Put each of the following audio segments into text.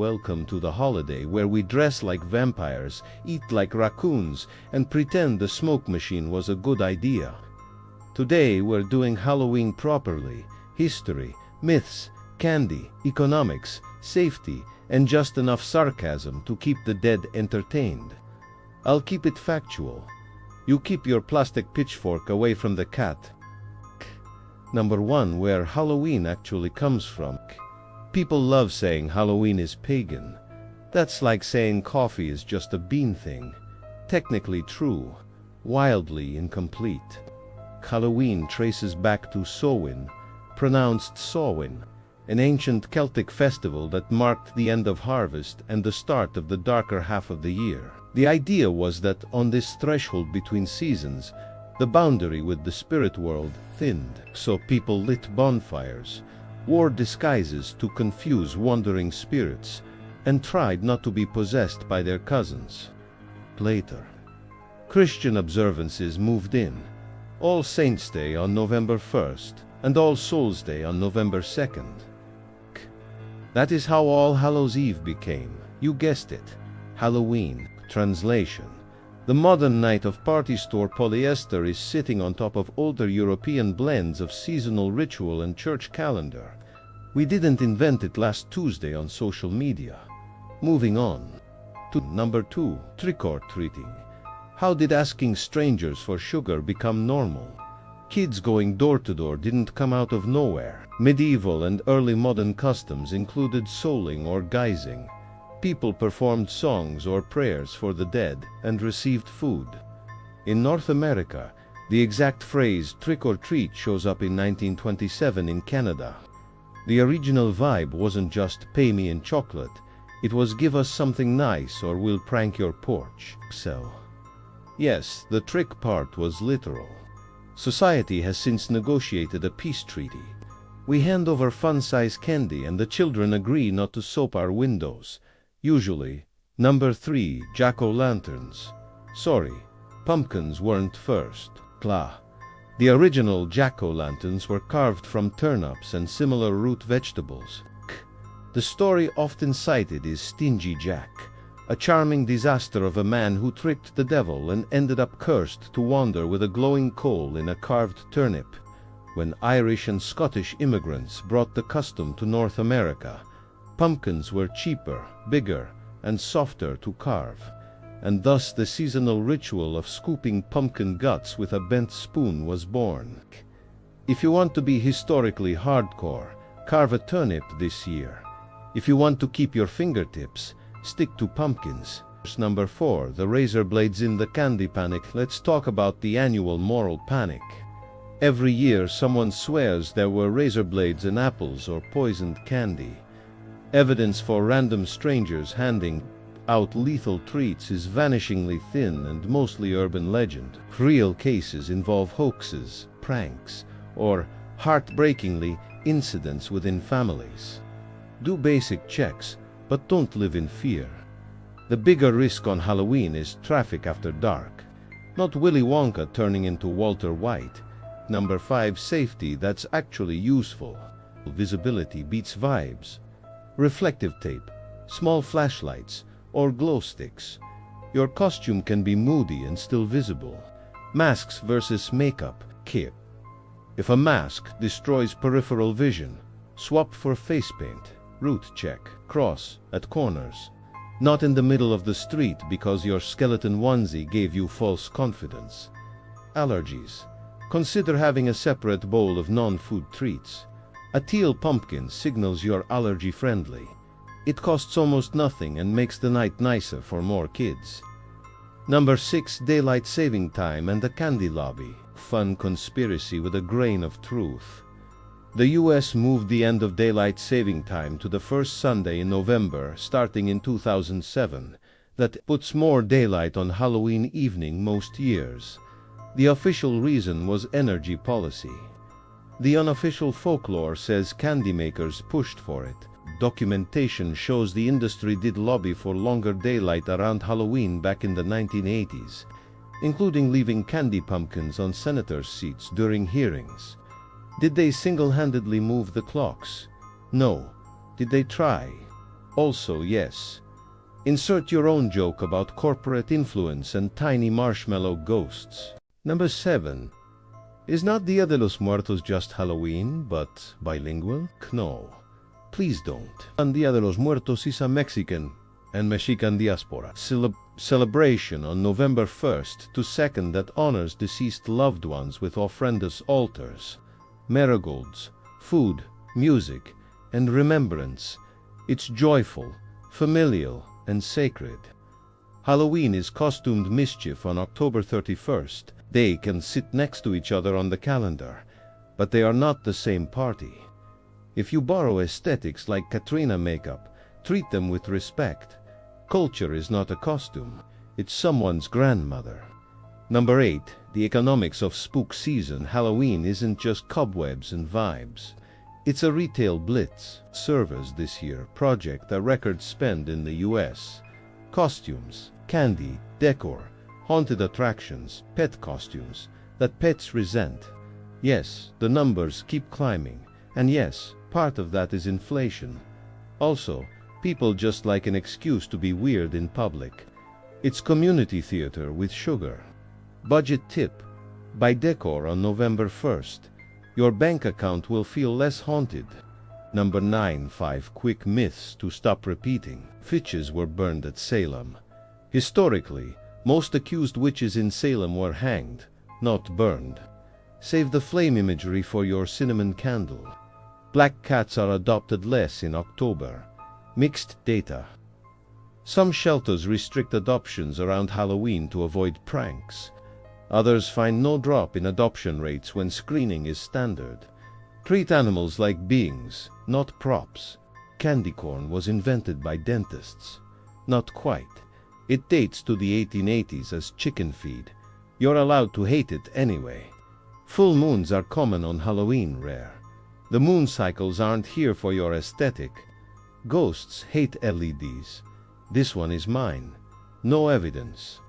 welcome to the holiday where we dress like vampires, eat like raccoons, and pretend the smoke machine was a good idea. Today we're doing Halloween properly: history, myths, candy, economics, safety, and just enough sarcasm to keep the dead entertained. I'll keep it factual. You keep your plastic pitchfork away from the cat. Number 1. Where Halloween actually comes from. People love saying Halloween is pagan. That's like saying coffee is just a bean thing. Technically true, wildly incomplete. Halloween traces back to Samhain, pronounced Samhain, an ancient Celtic festival that marked the end of harvest and the start of the darker half of the year. The idea was that on this threshold between seasons, the boundary with the spirit world thinned, so people lit bonfires, wore disguises to confuse wandering spirits, and tried not to be possessed by their cousins. Later, Christian observances moved in: All Saints' Day on November 1st and All Souls' Day on November 2nd. That is how All Hallows Eve became, you guessed it, Halloween. Translation: the modern night of party store polyester is sitting on top of older European blends of seasonal ritual and church calendar. We didn't invent it last Tuesday on social media. Moving on to number 2, trick-or-treating. How did asking strangers for sugar become normal? Kids going door to door didn't come out of nowhere. Medieval and early modern customs included souling or guising. People performed songs or prayers for the dead and received food. In North America, the exact phrase trick or treat shows up in 1927 in Canada. The original vibe wasn't just pay me in chocolate, it was give us something nice or we'll prank your porch. So, yes, the trick part was literal. Society has since negotiated a peace treaty. We hand over fun-size candy and the children agree not to soap our windows. Usually. Number 3, jack-o'-lanterns. Sorry, pumpkins weren't first. The original jack-o'-lanterns were carved from turnips and similar root vegetables. The story often cited is Stingy Jack, a charming disaster of a man who tricked the devil and ended up cursed to wander with a glowing coal in a carved turnip. When Irish and Scottish immigrants brought the custom to North America, pumpkins were cheaper, bigger, and softer to carve, and thus the seasonal ritual of scooping pumpkin guts with a bent spoon was born. If you want to be historically hardcore, carve a turnip this year. If you want to keep your fingertips, stick to pumpkins. Number 4, the razor blades in the candy panic. Let's talk about the annual moral panic. Every year someone swears there were razor blades in apples or poisoned candy. Evidence for random strangers handing out lethal treats is vanishingly thin and mostly urban legend. Real cases involve hoaxes, pranks, or, heartbreakingly, incidents within families. Do basic checks, but don't live in fear. The bigger risk on Halloween is traffic after dark, not Willy Wonka turning into Walter White. Number 5, safety that's actually useful. Visibility beats vibes. Reflective tape, small flashlights, or glow sticks. Your costume can be moody and still visible. Masks versus makeup. Kit. If a mask destroys peripheral vision, swap for face paint. Route check. Cross at corners. Not in the middle of the street because your skeleton onesie gave you false confidence. Allergies. Consider having a separate bowl of non-food treats. A teal pumpkin signals you're allergy-friendly. It costs almost nothing and makes the night nicer for more kids. Number 6, daylight saving time and the candy lobby. Fun conspiracy with a grain of truth. The US moved the end of daylight saving time to the first Sunday in November starting in 2007. That puts more daylight on Halloween evening most years. The official reason was energy policy. The unofficial folklore says candy makers pushed for it. Documentation shows the industry did lobby for longer daylight around Halloween back in the 1980s, including leaving candy pumpkins on senators' seats during hearings. Did they single-handedly move the clocks? No. Did they try? Also, yes. Insert your own joke about corporate influence and tiny marshmallow ghosts. Number 7. Is not Dia de los Muertos just Halloween, but bilingual? No. Please don't. Dia de los Muertos is a Mexican and Mexican diaspora celebration on November 1st to 2nd that honors deceased loved ones with ofrendas altars, marigolds, food, music, and remembrance. It's joyful, familial, and sacred. Halloween is costumed mischief on October 31st. They can sit next to each other on the calendar, but they are not the same party. If you borrow aesthetics like Katrina makeup, treat them with respect. Culture is not a costume, it's someone's grandmother. Number 8. The economics of spook season. Halloween isn't just cobwebs and vibes. It's a retail blitz. Service this year project a record spend in the US. Costumes, candy, decor, haunted attractions, pet costumes that pets resent. Yes, the numbers keep climbing, and yes, part of that is inflation. Also, people just like an excuse to be weird in public. It's community theater with sugar. Budget tip: buy decor on November 1st. Your bank account will feel less haunted. Number 9. 5 quick myths to stop repeating. Witches were burned at Salem. Historically, most accused witches in Salem were hanged, not burned. Save the flame imagery for your cinnamon candle. Black cats are adopted less in October. Mixed data. Some shelters restrict adoptions around Halloween to avoid pranks. Others find no drop in adoption rates when screening is standard. Treat animals like beings, not props. Candy corn was invented by dentists. Not quite. It dates to the 1880s as chicken feed. You're allowed to hate it anyway. Full moons are common on Halloween, rare. The moon cycles aren't here for your aesthetic. Ghosts hate LEDs. This one is mine. No evidence.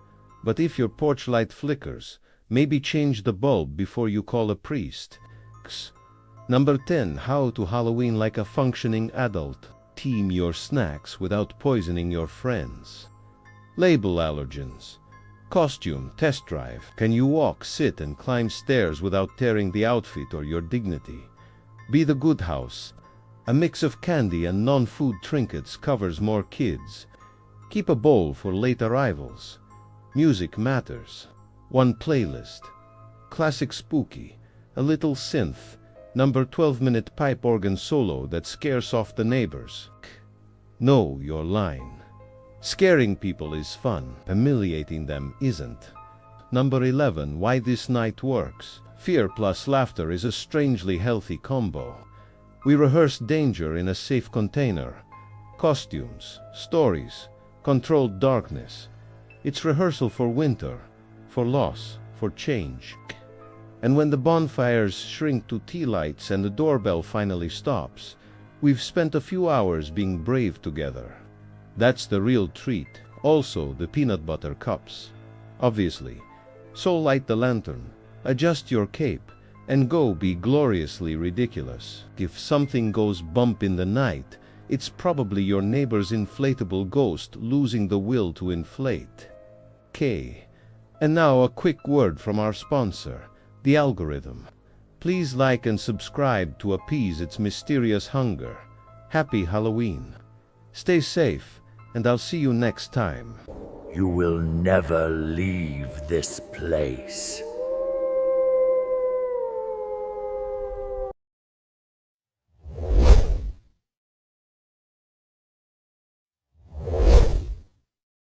But if your porch light flickers, maybe change the bulb before you call a priest. Number 10. How to Halloween like a functioning adult. Team your snacks without poisoning your friends. Label allergens. Costume test drive. Can you walk, sit, and climb stairs without tearing the outfit or your dignity? Be the good house. A mix of candy and non-food trinkets covers more kids. Keep a bowl for late arrivals. Music matters. One playlist. Classic spooky. A little synth. Number 12-minute pipe organ solo that scares off the neighbors. Know your line. Scaring people is fun. Humiliating them isn't. Number 11. Why this night works. Fear plus laughter is a strangely healthy combo. We rehearse danger in a safe container. Costumes, stories, controlled darkness. It's rehearsal for winter, for loss, for change. And when the bonfires shrink to tea lights and the doorbell finally stops, we've spent a few hours being brave together. That's the real treat. Also, the peanut butter cups. Obviously. So light the lantern, adjust your cape, and go be gloriously ridiculous. If something goes bump in the night, it's probably your neighbor's inflatable ghost losing the will to inflate. And now a quick word from our sponsor, the algorithm. Please like and subscribe to appease its mysterious hunger. Happy Halloween. Stay safe, and I'll see you next time. You will never leave this place.